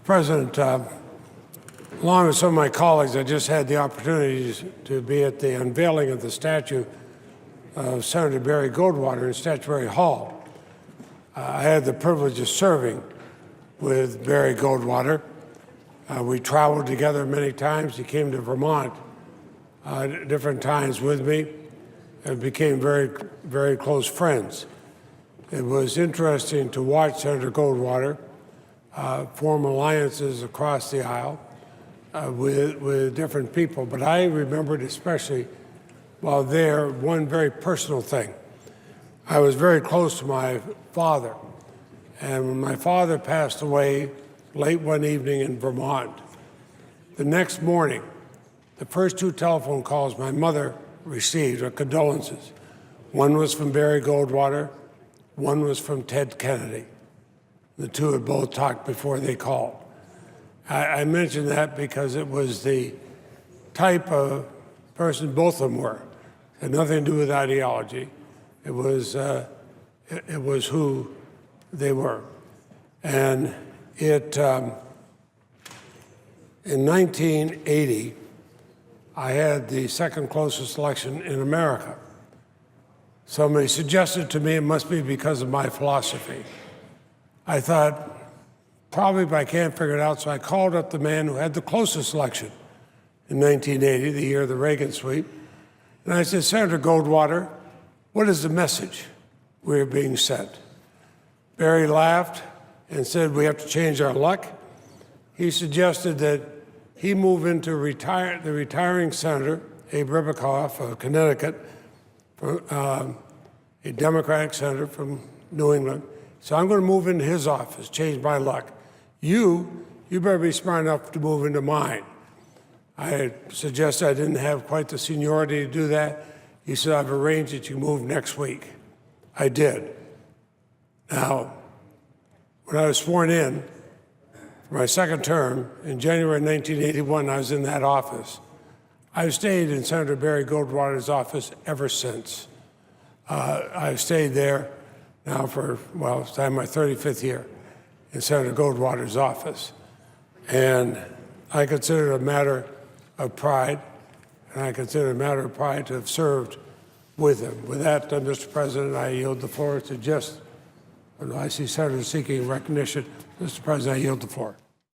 President, along with some of my colleagues, I just had the opportunity to be at the unveiling of the statue of Senator Barry Goldwater in Statuary Hall. I had the privilege of serving with Barry Goldwater. We traveled together many times. He came to Vermont at different times with me and became very, very close friends. It was interesting to watch Senator Goldwater form alliances across the aisle with different people. But I remembered especially while there one very personal thing. I was very close to my father. And when my father passed away late one evening in Vermont, the next morning, the first two telephone calls my mother received are condolences. One was from Barry Goldwater, one was from Ted Kennedy. The two had both talked before they called. I mention that because it was the type of person both of them were. It had nothing to do with ideology. It was who they were. And in 1980, I had the second closest election in America. Somebody suggested to me it must be because of my philosophy. I thought, probably, but I can't figure it out, so I called up the man who had the closest election in 1980, the year of the Reagan sweep, and I said, Senator Goldwater, what is the message we're being sent? Barry laughed and said, we have to change our luck. He suggested that he move into the retiring senator, Abe Ribicoff of Connecticut, a Democratic senator from New England. So I'm going to move into his office, change my luck. You better be smart enough to move into mine. I suggested I didn't have quite the seniority to do that. He said, I've arranged that you move next week. I did. Now, when I was sworn in for my second term in January 1981, I was in that office. I've stayed in Senator Barry Goldwater's office ever since. I've stayed there now for, well, it's my 35th year in Senator Goldwater's office. And I consider it a matter of pride, and I consider it a matter of pride to have served with him. With that, Mr. President, I yield the floor to I see senators seeking recognition. Mr. President, I yield the floor.